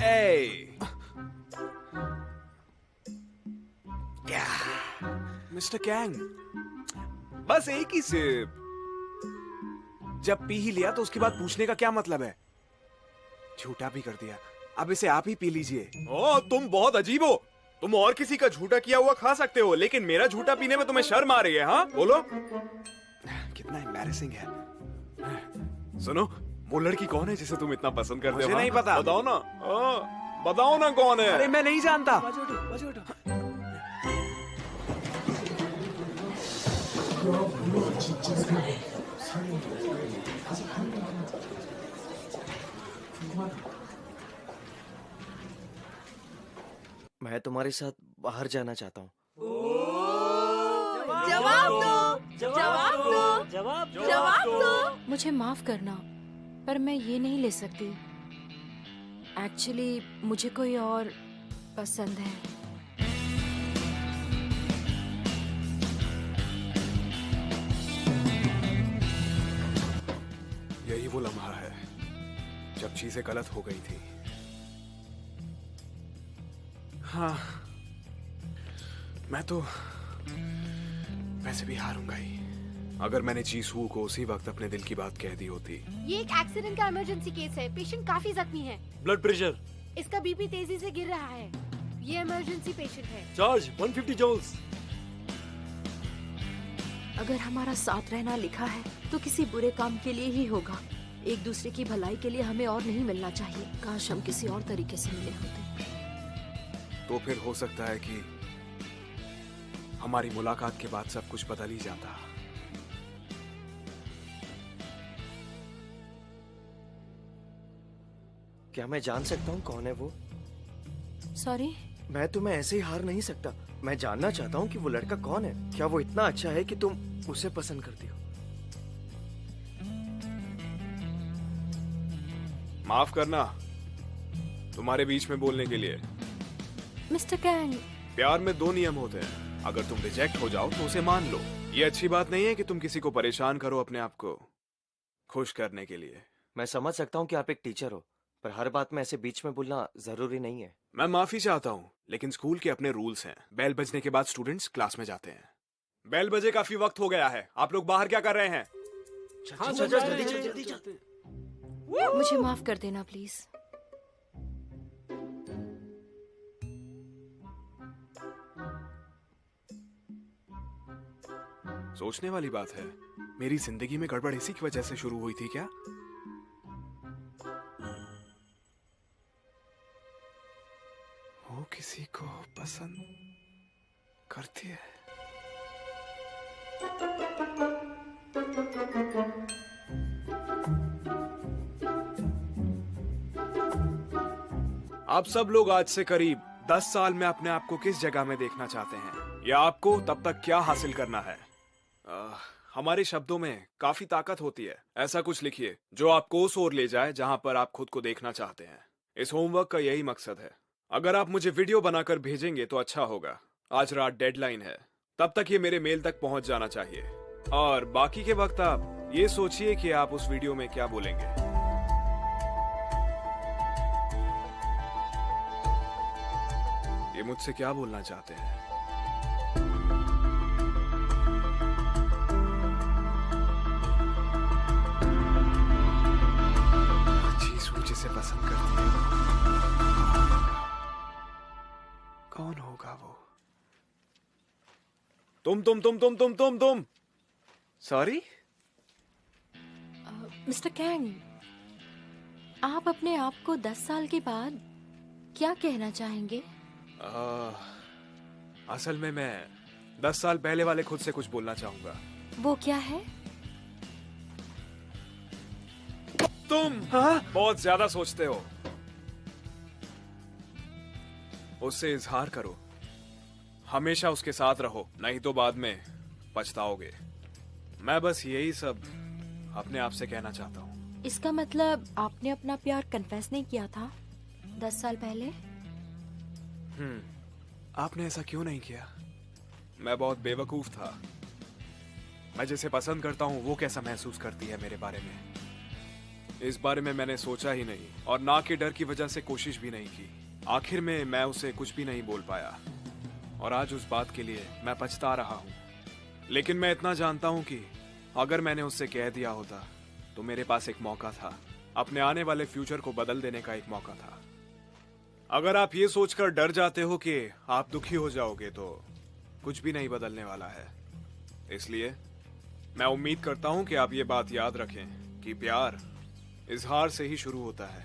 ए क्या mister Kang, बस एक ही सिप। जब पी ही लिया तो उसके बाद पूछने का क्या मतलब है? झूठा भी कर दिया, अब इसे आप ही पी लीजिए। ओ, तुम बहुत अजीब हो। तुम और किसी का झूठा किया हुआ खा सकते हो, लेकिन मेरा झूठा पीने में तुम्हें शर्म आ रही है? हाँ बोलो। कितना एम्बैरेसिंग है। सुनो, वो लड़की कौन है जिसे तुम इतना पसंद करते हो? मुझे नहीं पता। बताओ ना। बताओ ना कौन है। अरे मैं नहीं जानता। मैं तुम्हारे साथ बाहर जाना चाहता हूँ। जवाब दो, जवाब दो, जवाब दो। मुझे माफ करना, पर मैं ये नहीं ले सकती। एक्चुअली मुझे कोई और पसंद है। यही वो लम्हा है जब चीजें गलत हो गई थी। हाँ, मैं तो वैसे भी हारूंगा ही। अगर मैंने जीसू को उसी वक्त अपने दिल की बात कह दी होती। ये एक एक्सीडेंट का इमरजेंसी केस है। पेशेंट काफी जख्मी है। ब्लड प्रेशर, इसका बीपी तेजी से गिर रहा है। ये इमरजेंसी पेशेंट है। Charge 150 joules. अगर हमारा साथ रहना लिखा है तो किसी बुरे काम के लिए ही होगा। एक दूसरे की भलाई के लिए हमें और नहीं मिलना चाहिए। काश हम किसी और तरीके से मिले होते। तो फिर हो सकता है कि हमारी मुलाकात के बाद सब कुछ बदल ही जाता। क्या मैं जान सकता हूँ कौन है वो? सॉरी, मैं तुम्हें ऐसे ही हार नहीं सकता। मैं जानना चाहता हूँ कि वो लड़का कौन है। क्या वो इतना अच्छा है कि तुम उसे पसंद करती हो? माफ करना तुम्हारे बीच में बोलने के लिए। Mister Kang. प्यार में दो नियम होते हैं, अगर तुम रिजेक्ट हो जाओ तो उसे मान लो। ये अच्छी बात नहीं है कि तुम किसी को परेशान करो अपने आप को खुश करने के लिए। मैं समझ सकता हूँ कि आप एक टीचर हो, पर हर बात में ऐसे बीच में बोलना जरूरी नहीं है। मैं माफी चाहता हूँ, लेकिन स्कूल के अपने रूल्स हैं। बेल बजने के बाद स्टूडेंट्स क्लास में जाते हैं। बेल बजे काफी वक्त हो गया है। आप लोग बाहर क्या कर रहे हैं? जल्दी चलते। मुझे माफ कर देना प्लीज। सोचने वाली बात है, मेरी जिंदगी में गड़बड़ इसी की वजह से शुरू हुई थी क्या? वो किसी को पसंद करती है। आप सब लोग आज से करीब 10 साल में अपने आप को किस जगह में देखना चाहते हैं, या आपको तब तक क्या हासिल करना है? हमारे शब्दों में काफी ताकत होती है। ऐसा कुछ लिखिए जो आपको उस ओर ले जाए जहां पर आप खुद को देखना चाहते हैं। इस होमवर्क का यही मकसद है। अगर आप मुझे वीडियो बनाकर भेजेंगे तो अच्छा होगा। आज रात डेडलाइन है, तब तक ये मेरे मेल तक पहुंच जाना चाहिए। और बाकी के वक्त आप ये सोचिए कि आप उस वीडियो में क्या बोलेंगे। ये मुझसे क्या बोलना चाहते हैं? जिसे पसंद करती है कौन होगा वो? तुम। सॉरी मिस्टर कैंग, आप अपने आप को 10 साल के बाद क्या कहना चाहेंगे? असल में मैं 10 साल पहले वाले खुद से कुछ बोलना चाहूंगा। वो क्या है? तुम बहुत ज्यादा सोचते हो। उससे इजहार करो, हमेशा उसके साथ रहो, नहीं तो बाद में पछताओगे। मैं बस यही सब अपने आप से कहना चाहता हूँ। इसका मतलब आपने अपना प्यार कन्फेस नहीं किया था 10 साल पहले? आपने ऐसा क्यों नहीं किया? मैं बहुत बेवकूफ था। मैं जिसे पसंद करता हूँ वो कैसा महसूस करती है मेरे बारे में। इस बारे में मैंने सोचा ही नहीं और ना के डर की वजह से कोशिश भी नहीं की। आखिर में मैं उसे कुछ भी नहीं बोल पाया और आज उस बात के लिए मैं पछता रहा हूँ। लेकिन मैं इतना जानता हूँ कि अगर मैंने उससे कह दिया होता तो मेरे पास एक मौका था, अपने आने वाले फ्यूचर को बदल देने का एक मौका था। अगर आप ये सोचकर डर जाते हो कि आप दुखी हो जाओगे तो कुछ भी नहीं बदलने वाला है। इसलिए मैं उम्मीद करता हूं कि आप ये बात याद रखें कि प्यार इजहार से ही शुरू होता है।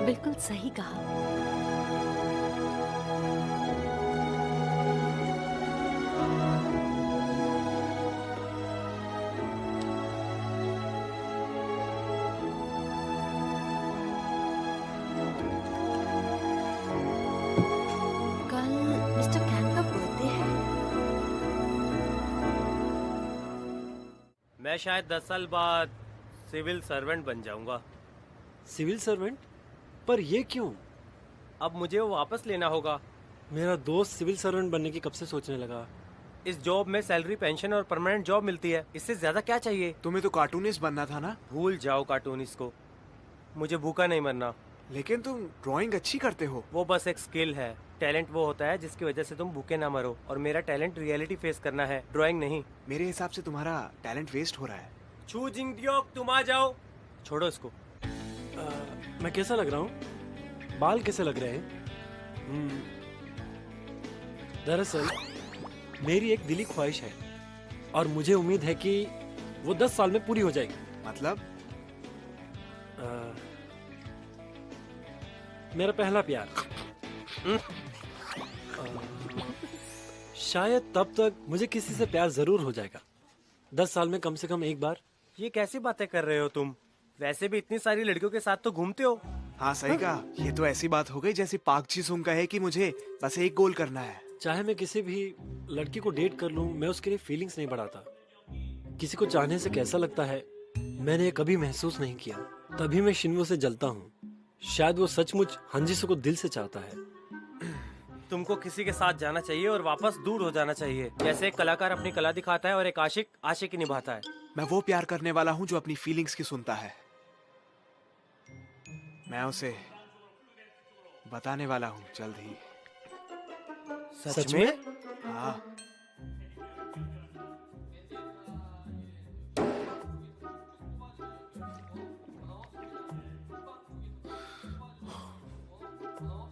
बिल्कुल सही कहा। कल मिस्टर कैन का बर्थडे है। मैं शायद 10 साल बाद सिविल सर्वेंट बन जाऊंगा। Civil servant? पर ये क्यों? अब मुझे वो वापस लेना होगा। मेरा दोस्त सिविल सर्वेंट बनने की कब से सोचने लगा। इस जॉब में सैलरी, पेंशन और परमानेंट जॉब मिलती है। इससे ज्यादा क्या चाहिए? तुम्हें तो कार्टूनिस्ट बनना था ना। भूल जाओ कार्टूनिस्ट को, मुझे भूखा नहीं मरना। लेकिन तुम ड्राइंग अच्छी करते हो। वो बस एक स्किल है। टैलेंट वो होता है जिसकी वजह से तुम भूखे ना मरो, और मेरा टैलेंट रियलिटी फेस करना है, ड्राइंग नहीं। मेरे हिसाब से तुम्हारा टैलेंट वेस्ट हो रहा है। छू जिंगडियोक, तुम आ जाओ। छोड़ो इसको। मैं कैसा लग रहा हूँ? बाल कैसे लग रहे हैं? दरअसल मेरी एक दिली ख्वाहिश है और मुझे उम्मीद है कि वो 10 साल में पूरी हो जाएगी। मतलब? मेरा पहला प्यार। शायद तब तक मुझे किसी से प्यार जरूर हो जाएगा। 10 साल में कम से कम एक बार। ये कैसी बातें कर रहे हो तुम? वैसे भी इतनी सारी लड़कियों के साथ तो घूमते हो। हाँ सही कहा। ये तो ऐसी बात हो गई जैसे पाक जी सुंग का है कि मुझे बस एक गोल करना है। चाहे मैं किसी भी लड़की को डेट कर लूं, मैं उसके लिए फीलिंग्स नहीं बढ़ाता। किसी को चाहने से कैसा लगता है मैंने ये कभी महसूस नहीं किया। तभी मैं शिन्वो से जलता हूँ। शायद वो सचमुच हंजिसो को दिल से चाहता है। तुमको किसी के साथ जाना चाहिए और वापस दूर हो जाना चाहिए। जैसे एक कलाकार अपनी कला दिखाता है और एक आशिक आशिकी निभाता है। मैं वो प्यार करने वाला हूँ जो अपनी फीलिंग्स की सुनता है। मैं उसे बताने वाला हूँ जल्द ही। सच में? हाँ।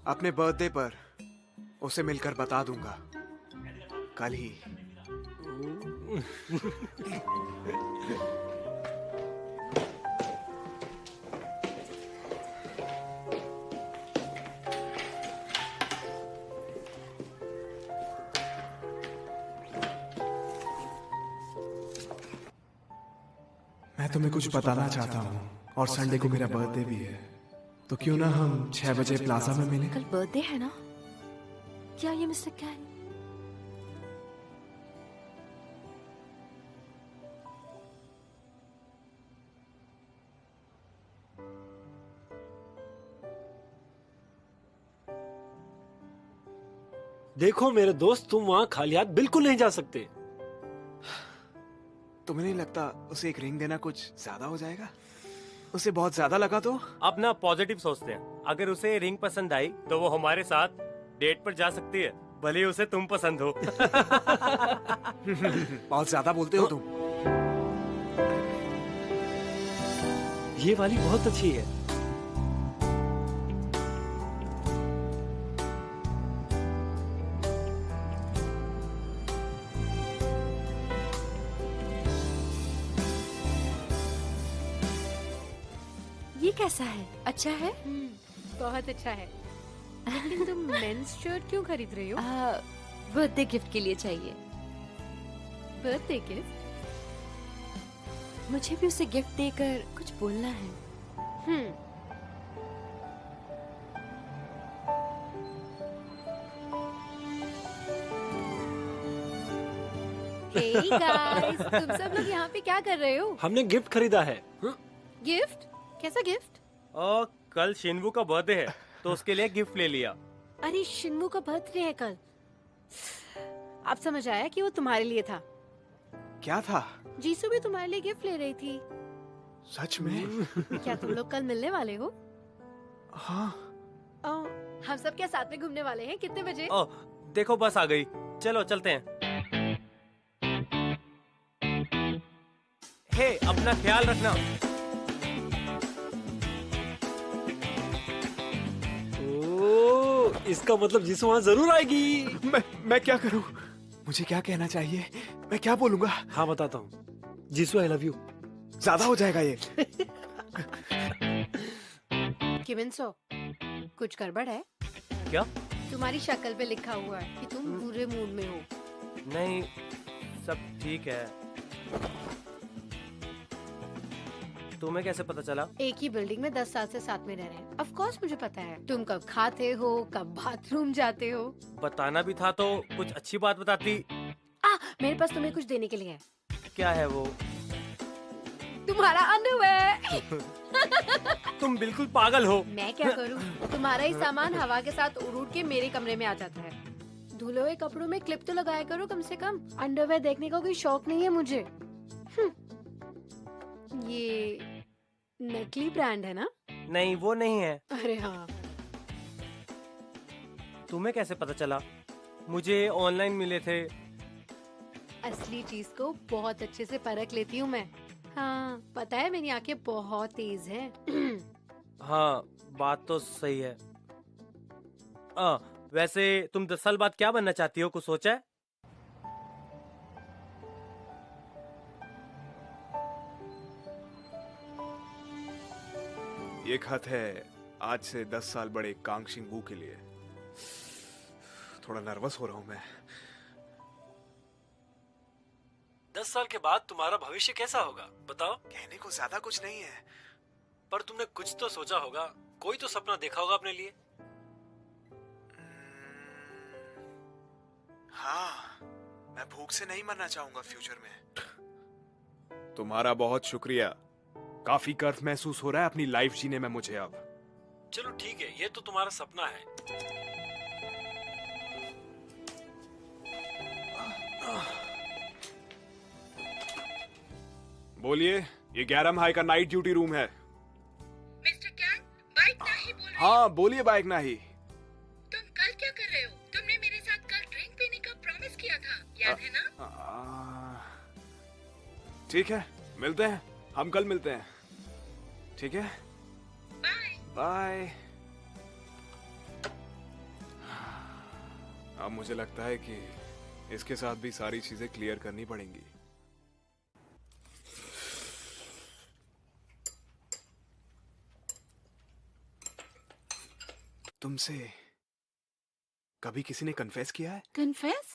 अपने बर्थडे पर उसे मिलकर बता दूंगा, कल ही। मैं तुम्हें कुछ बताना चाहता हूँ और संडे को मेरा बर्थडे भी है, तो क्यों ना हम 6 बजे प्लाजा में मिलें? कल बर्थडे है ना? क्या ये मिस्टर कैन? देखो मेरे दोस्त, तुम वहाँ खाली हाथ बिल्कुल नहीं जा सकते। तुम्हें नहीं लगता उसे एक रिंग देना कुछ ज्यादा हो जाएगा? उसे बहुत ज्यादा लगा तो? अब ना पॉजिटिव सोचते हैं। अगर उसे रिंग पसंद आई तो वो हमारे साथ डेट पर जा सकती है, भले ही उसे तुम पसंद हो। बहुत ज्यादा बोलते हो तुम। ये वाली बहुत अच्छी है। ये कैसा है? अच्छा है? बहुत अच्छा है। लेकिन तुम मेंस शर्ट क्यों खरीद रही हो? बर्थडे गिफ्ट के लिए चाहिए। Birthday gift? मुझे भी उसे गिफ्ट देकर कुछ बोलना है। Hey guys, तुम सब लोग यहाँ पे क्या कर रहे हो? हमने गिफ्ट खरीदा है। हाँ? गिफ्ट? कैसा गिफ्ट? और कल शिनवू का बर्थडे है तो उसके लिए गिफ्ट ले लिया। अरे शिन्मू का बर्थडे है कल। अब समझ आया कि वो तुम्हारे लिए था। क्या था? जीसू भी तुम्हारे लिए गिफ्ट ले रही थी। सच में? क्या तुम लोग कल मिलने वाले हो? हाँ। हम सब क्या साथ में घूमने वाले हैं? कितने बजे? ओ, देखो बस आ गई। चलो चलते हैं। हे, अपना ख्याल रखना। ओ, इसका मतलब जीसू वहाँ जरूर आएगी। मैं क्या करूं? मुझे क्या कहना चाहिए? मैं क्या बोलूंगा? हाँ बताता हूँ। Jisshu I love you. ज्यादा हो जाएगा ये। किमिन-सो, कुछ गड़बड़ है? क्या? तुम्हारी शक्ल पे लिखा हुआ है कि तुम बुरे मूड में हो। नहीं, सब ठीक है। तुम्हें कैसे पता चला? एक ही बिल्डिंग में 10 साल से साथ में रह रहे हैं। ऑफ कोर्स मुझे पता है। तुम कब खाते हो, कब बाथरूम जाते हो। बताना भी था तो कुछ अच्छी बात बताती। मेरे पास तुम्हें कुछ देने के लिए है। क्या है वो? तुम्हारा अंडरवेयर। तुम बिल्कुल पागल हो। मैं क्या करूं? तुम्हारा ही सामान हवा के साथ उड़ उड़ के मेरे कमरे में आ जाता है। धुले हुए कपड़ों में क्लिप तो लगाया करो कम से कम। अंडरवेयर देखने का कोई शौक नहीं है मुझे। ये नकली ब्रांड है ना? नहीं, वो नहीं है। अरे हाँ। तुम्हें कैसे पता चला? मुझे ऑनलाइन मिले थे। असली चीज को बहुत अच्छे से परख लेती हूँ मैं। हाँ, पता है मेरी आंखें बहुत तेज हैं। हाँ, बात तो सही है। वैसे तुम 10 साल बाद क्या बनना चाहती हो? कुछ सोचा है? ये खत है आज से 10 साल बड़े कांग शिंगू के लिए। थोड़ा नर्वस हो रहा हूँ मैं। 10 साल के बाद तुम्हारा भविष्य कैसा होगा बताओ? कहने को ज्यादा कुछ नहीं है। पर तुमने कुछ तो सोचा होगा, कोई तो सपना देखा होगा अपने लिए। हाँ, मैं भूख से नहीं मरना चाहूंगा फ्यूचर में। तुम्हारा बहुत शुक्रिया। काफी गर्व महसूस हो रहा है अपनी लाइफ जीने में मुझे अब। चलो ठीक है, ये तो तुम्हारा सपना है। बोलिए, ये 11 हाई का नाइट ड्यूटी रूम है। मिस्टर कैंग, बाइक नाही बोल रहे। हाँ बोलिए बाइक नाही। तुम कल क्या कर रहे हो? तुमने मेरे साथ कल ड्रिंक पीने का प्रॉमिस किया था, याद है ना? ठीक है, मिलते हैं। हम कल मिलते हैं। ठीक है, बाय। बाय। अब मुझे लगता है कि इसके साथ भी सारी चीजें क्लियर करनी पड़ेंगी। तुमसे कभी किसी ने कन्फेस किया है? कन्फेस?